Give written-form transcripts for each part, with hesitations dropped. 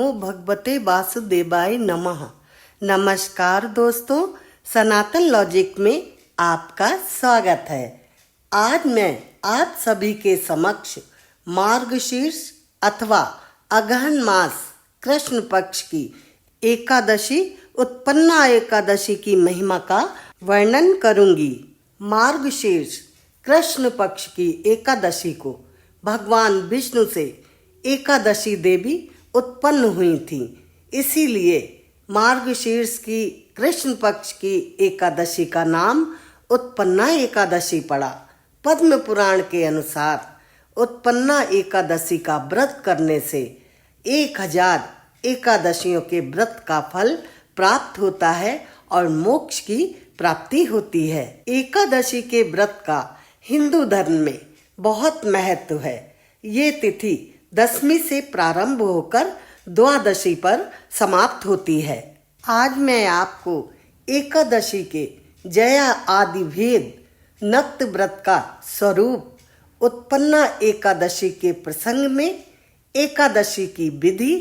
नमो भगवते वासुदेवाय नमः। नमस्कार दोस्तों, सनातन लॉजिक में आपका स्वागत है। आज मैं आप सभी के समक्ष मार्गशीर्ष अथवा अगहन मास कृष्ण पक्ष की एकादशी उत्पन्ना एकादशी की महिमा का वर्णन करूंगी। मार्गशीर्ष कृष्ण पक्ष की एकादशी को भगवान विष्णु से एकादशी देवी उत्पन्न हुई थी, इसीलिए मार्गशीर्ष की कृष्ण पक्ष की एकादशी का नाम उत्पन्ना एकादशी पड़ा। पद्म पुराण के अनुसार उत्पन्ना एकादशी का व्रत करने से 1000 एकादशियों के व्रत का फल प्राप्त होता है और मोक्ष की प्राप्ति होती है। एकादशी के व्रत का हिंदू धर्म में बहुत महत्व है। ये तिथि दशमी से प्रारंभ होकर द्वादशी पर समाप्त होती है। आज मैं आपको एकादशी के जया आदि भेद, नक्त व्रत का स्वरूप, उत्पन्ना एकादशी के प्रसंग में एकादशी की विधि,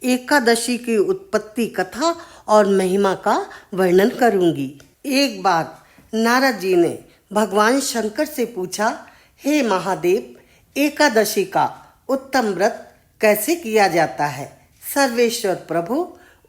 एकादशी की उत्पत्ति कथा और महिमा का वर्णन करूंगी। एक बार नारद जी ने भगवान शंकर से पूछा, हे महादेव, एकादशी का उत्तम व्रत कैसे किया जाता है? सर्वेश्वर प्रभु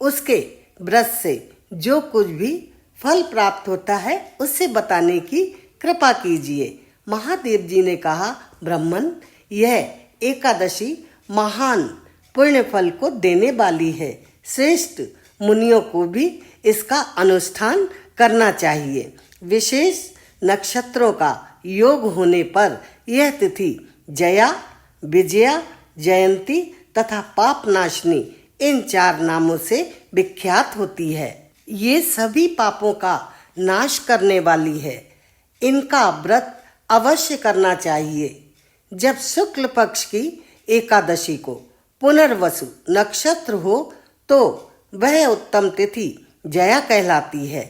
उसके व्रत से जो कुछ भी फल प्राप्त होता है उससे बताने की कृपा कीजिए। महादेव जी ने कहा, ब्राह्मण, यह एकादशी महान पुण्य फल को देने वाली है। श्रेष्ठ मुनियों को भी इसका अनुष्ठान करना चाहिए। विशेष नक्षत्रों का योग होने पर यह तिथि जया, विजया, जयंती तथा पापनाशनी इन 4 नामों से विख्यात होती है। ये सभी पापों का नाश करने वाली है। इनका व्रत अवश्य करना चाहिए। जब शुक्ल पक्ष की एकादशी को पुनर्वसु नक्षत्र हो तो वह उत्तम तिथि जया कहलाती है।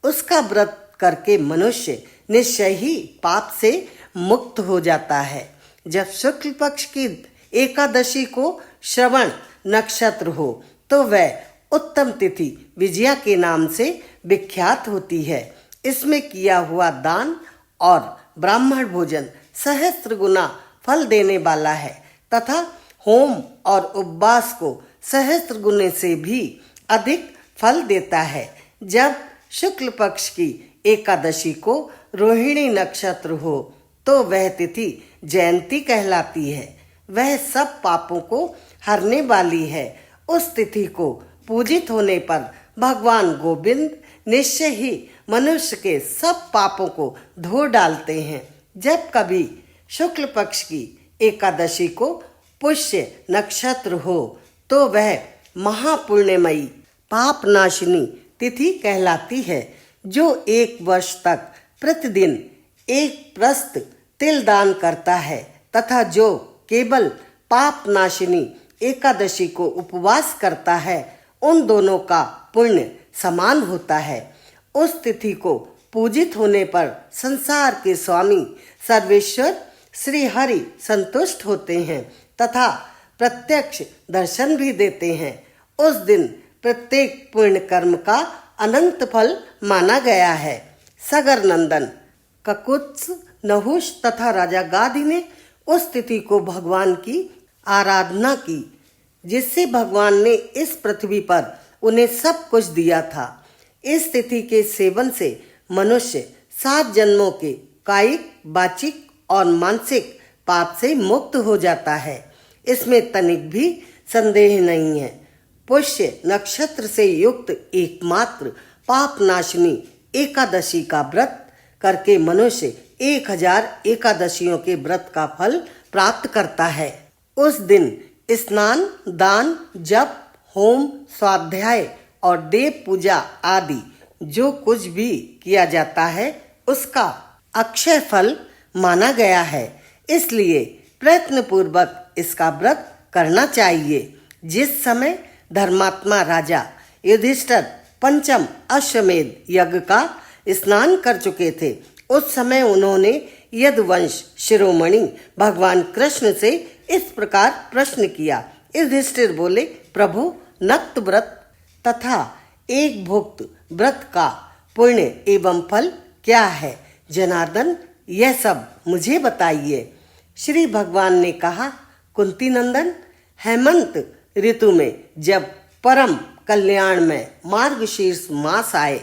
उसका व्रत करके मनुष्य निश्चय ही पाप से मुक्त हो जाता है। जब शुक्ल पक्ष की एकादशी को श्रवण नक्षत्र हो तो वह उत्तम तिथि विजया के नाम से विख्यात होती है। इसमें किया हुआ दान और ब्राह्मण भोजन सहस्त्र गुना फल देने वाला है तथा होम और उपवास को सहस्त्र गुने से भी अधिक फल देता है। जब शुक्ल पक्ष की एकादशी को रोहिणी नक्षत्र हो तो वह तिथि जयंती कहलाती है। वह सब पापों को हरने वाली है। उस तिथि को पूजित होने पर भगवान गोविंद निश्चय ही मनुष्य के सब पापों को धो डालते हैं। जब कभी शुक्ल पक्ष की एकादशी को पुष्य नक्षत्र हो तो वह महापुण्यमयी पापनाशिनी तिथि कहलाती है। जो 1 वर्ष तक प्रतिदिन 1 प्रस्त तिल दान करता है तथा जो केवल पाप नाशिनी एकादशी को उपवास करता है, उन दोनों का पुण्य समान होता है। उस तिथि को पूजित होने पर संसार के स्वामी सर्वेश्वर श्री हरि संतुष्ट होते हैं तथा प्रत्यक्ष दर्शन भी देते हैं। उस दिन प्रत्येक पुण्य कर्म का अनंत फल माना गया है। सगर नंदन ककुत्स, नहुष तथा राजा गाधी ने उस तिथि को भगवान की आराधना की, जिससे भगवान ने इस पृथ्वी पर उन्हें सब कुछ दिया था। इस तिथि के सेवन से मनुष्य 7 जन्मों के कायिक, वाचिक और मानसिक पाप से मुक्त हो जाता है। इसमें तनिक भी संदेह नहीं है। पुष्य नक्षत्र से युक्त एकमात्र पापनाशिनी एकादशी का व्रत करके मनुष्य 1000 एकादशियों के व्रत का फल प्राप्त करता है। उस दिन स्नान, दान, जप, होम, स्वाध्याय और देव पूजा आदि जो कुछ भी किया जाता है उसका अक्षय फल माना गया है। इसलिए प्रयत्न पूर्वक इसका व्रत करना चाहिए। जिस समय धर्मात्मा राजा युधिष्ठिर पंचम अश्वमेध यज्ञ का स्नान कर चुके थे, उस समय उन्होंने यदुवंश शिरोमणि भगवान कृष्ण से इस प्रकार प्रश्न किया। युधिष्ठिर बोले, प्रभु, नक्त व्रत तथा एक भुक्त व्रत का पुण्य एवं फल क्या है? जनार्दन, यह सब मुझे बताइए। श्री भगवान ने कहा, कुंती नंदन, हेमंत ऋतु में जब परम कल्याण में मार्गशीर्ष मास आए,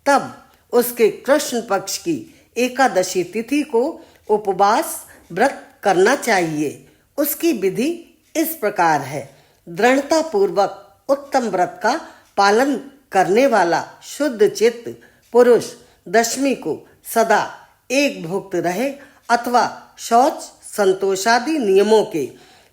तब उसके कृष्ण पक्ष की एकादशी तिथि को उपवास व्रत करना चाहिए। उसकी विधि इस प्रकार है। दृढ़ता पूर्वक उत्तम व्रत का पालन करने वाला शुद्ध चित्त पुरुष दशमी को सदा एक भुक्त रहे अथवा शौच संतोषादि नियमों के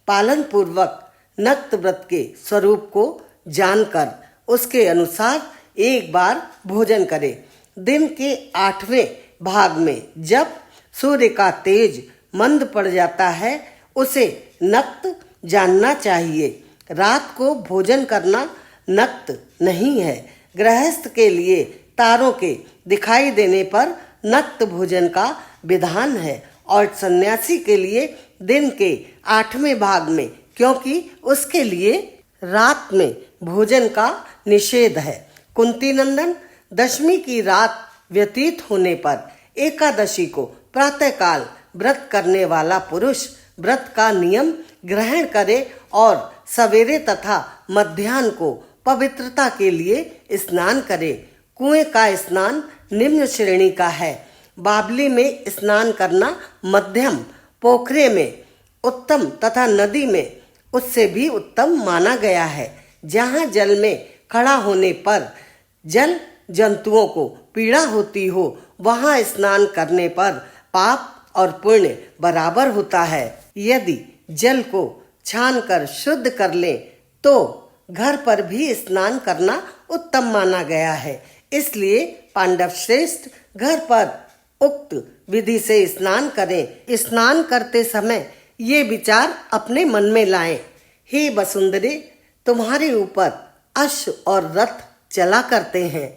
पालन पूर्वक नक्त व्रत के स्वरूप को जानकर उसके अनुसार एक बार भोजन करे। दिन के 8वें भाग में जब सूर्य का तेज मंद पड़ जाता है, उसे नक्त जानना चाहिए। रात को भोजन करना नक्त नहीं है। गृहस्थ के लिए तारों के दिखाई देने पर नक्त भोजन का विधान है और सन्यासी के लिए दिन के 8वें भाग में, क्योंकि उसके लिए रात में भोजन का निषेध है। कुंती नंदन, दशमी की रात व्यतीत होने पर एकादशी को प्रातःकाल व्रत करने वाला पुरुष व्रत का नियम ग्रहण करे और सवेरे तथा मध्याह्न को पवित्रता के लिए स्नान करे। कुएं का स्नान निम्न श्रेणी का है। बावली में स्नान करना मध्यम, पोखरे में उत्तम तथा नदी में उससे भी उत्तम माना गया है। जहाँ जल में खड़ा होने पर जल जंतुओं को पीड़ा होती हो, वहाँ स्नान करने पर पाप और पुण्य बराबर होता है। यदि जल को छानकर शुद्ध कर ले तो घर पर भी स्नान करना उत्तम माना गया है। इसलिए पांडव श्रेष्ठ घर पर उक्त विधि से स्नान करें। स्नान करते समय ये विचार अपने मन में लाएं, हे वसुंधरे, तुम्हारे ऊपर अश्व और रथ चला करते हैं।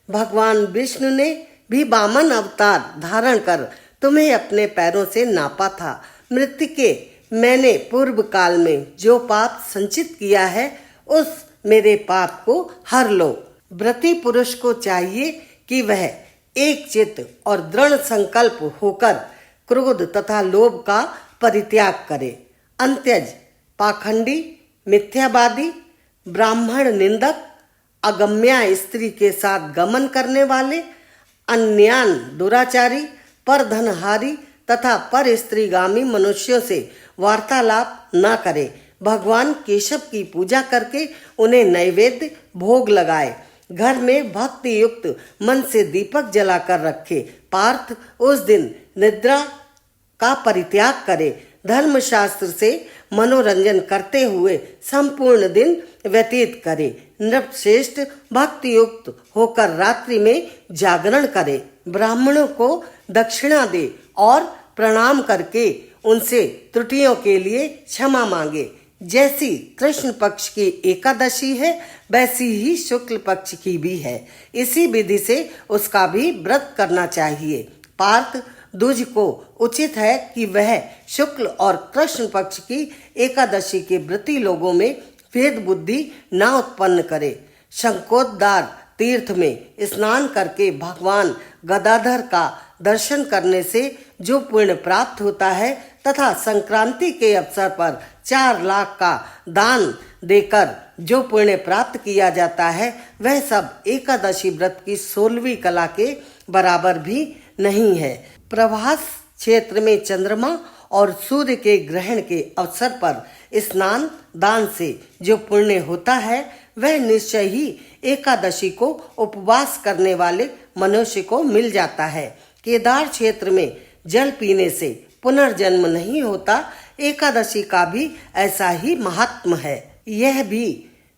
भगवान विष्णु ने भी वामन अवतार धारण कर तुम्हें अपने पैरों से नापा था। मृत्तिके, मैंने पूर्व काल में जो पाप संचित किया है, उस मेरे पाप को हर लो। व्रती पुरुष को चाहिए कि वह एक चित्त और दृढ़ संकल्प होकर क्रोध तथा लोभ का परित्याग करे। अंत्यज, पाखंडी, मिथ्यावादी, ब्राह्मण निंदक, अगम्या स्त्री के साथ गमन करने वाले, अन्यान दुराचारी, परधनहारी तथा पर स्त्रीगामी मनुष्यों से वार्तालाप न करे। भगवान केशव की पूजा करके उन्हें नैवेद्य भोग लगाए। घर में भक्ति युक्त मन से दीपक जलाकर रखे। पार्थ, उस दिन निद्रा का परित्याग करे। धर्मशास्त्र से मनोरंजन करते हुए संपूर्ण दिन व्यतीत करे। नृपश्रेष्ठ भक्ति युक्त होकर रात्रि में जागरण करे। ब्राह्मणों को दक्षिणा दे और प्रणाम करके उनसे त्रुटियों के लिए क्षमा मांगे। जैसी कृष्ण पक्ष की एकादशी है, वैसी ही शुक्ल पक्ष की भी है। इसी विधि से उसका भी व्रत करना चाहिए। पार्थ, द्विज को उचित है कि वह शुक्ल और कृष्ण पक्ष की एकादशी के व्रती लोगों में भेद बुद्धि न उत्पन्न करे। शंकोद्धार तीर्थ में स्नान करके भगवान गदाधर का दर्शन करने से जो पुण्य प्राप्त होता है तथा संक्रांति के अवसर पर 4 लाख का दान देकर जो पुण्य प्राप्त किया जाता है, वह सब एकादशी व्रत की 16वीं कला के बराबर भी नहीं है। प्रभास क्षेत्र में चंद्रमा और सूर्य के ग्रहण के अवसर पर स्नान दान से जो पुण्य होता है, वह निश्चय ही एकादशी को उपवास करने वाले मनुष्य को मिल जाता है। केदार क्षेत्र में जल पीने से पुनर्जन्म नहीं होता। एकादशी का भी ऐसा ही महात्म है। यह भी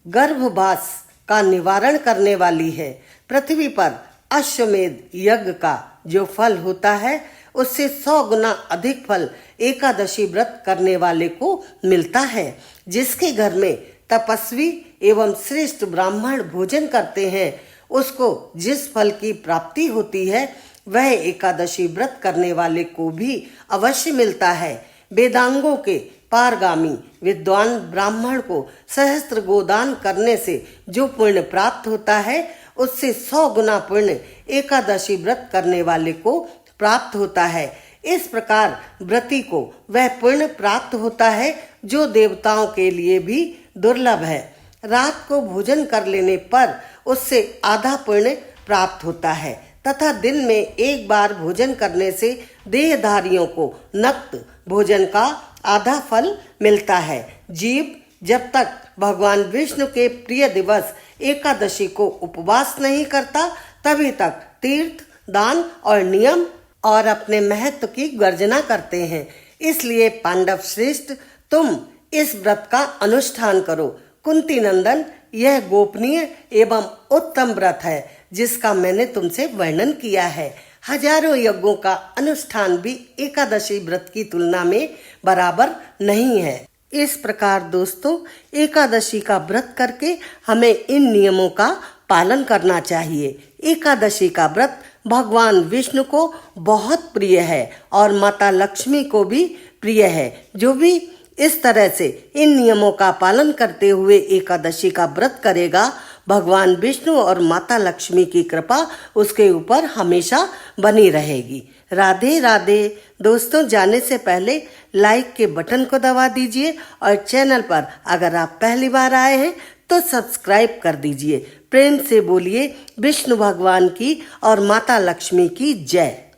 गर्भवास का निवारण करने वाली है। पृथ्वी पर अश्वमेध यज्ञ का जो फल होता है, उससे 100 गुना अधिक फल एकादशी व्रत करने वाले को मिलता है। जिसके घर में तपस्वी एवं श्रेष्ठ ब्राह्मण भोजन करते हैं, उसको जिस फल की प्राप्ति होती है, वह एकादशी व्रत करने वाले को भी अवश्य मिलता है। वेदांगों के पारगामी विद्वान ब्राह्मण को सहस्त्र गोदान करने से जो पुण्य प्राप्त होता है उससे 100 गुना पुण्य एकादशी व्रत करने वाले को प्राप्त होता है। इस प्रकार व्रती को वह पुण्य प्राप्त होता है जो देवताओं के लिए भी दुर्लभ है। रात को भोजन कर लेने पर उससे आधा पुण्य प्राप्त होता है तथा दिन में एक बार भोजन करने से देहधारियों को नक्त भोजन का आधा फल मिलता है। जीव जब तक भगवान विष्णु के प्रिय दिवस एकादशी को उपवास नहीं करता तभी तक तीर्थ, दान और नियम और अपने महत्व की गर्जना करते हैं। इसलिए पांडव श्रेष्ठ, तुम इस व्रत का अनुष्ठान करो। कुंती नंदन, यह गोपनीय एवं उत्तम व्रत है जिसका मैंने तुमसे वर्णन किया है। हजारों यज्ञों का अनुष्ठान भी एकादशी व्रत की तुलना में बराबर नहीं है। इस प्रकार दोस्तों, एकादशी का व्रत करके हमें इन नियमों का पालन करना चाहिए। एकादशी का व्रत भगवान विष्णु को बहुत प्रिय है और माता लक्ष्मी को भी प्रिय है। जो भी इस तरह से इन नियमों का पालन करते हुए एकादशी का व्रत करेगा, भगवान विष्णु और माता लक्ष्मी की कृपा उसके ऊपर हमेशा बनी रहेगी। राधे राधे। दोस्तों, जाने से पहले लाइक के बटन को दबा दीजिए और चैनल पर अगर आप पहली बार आए हैं तो सब्सक्राइब कर दीजिए। प्रेम से बोलिए विष्णु भगवान की और माता लक्ष्मी की जय।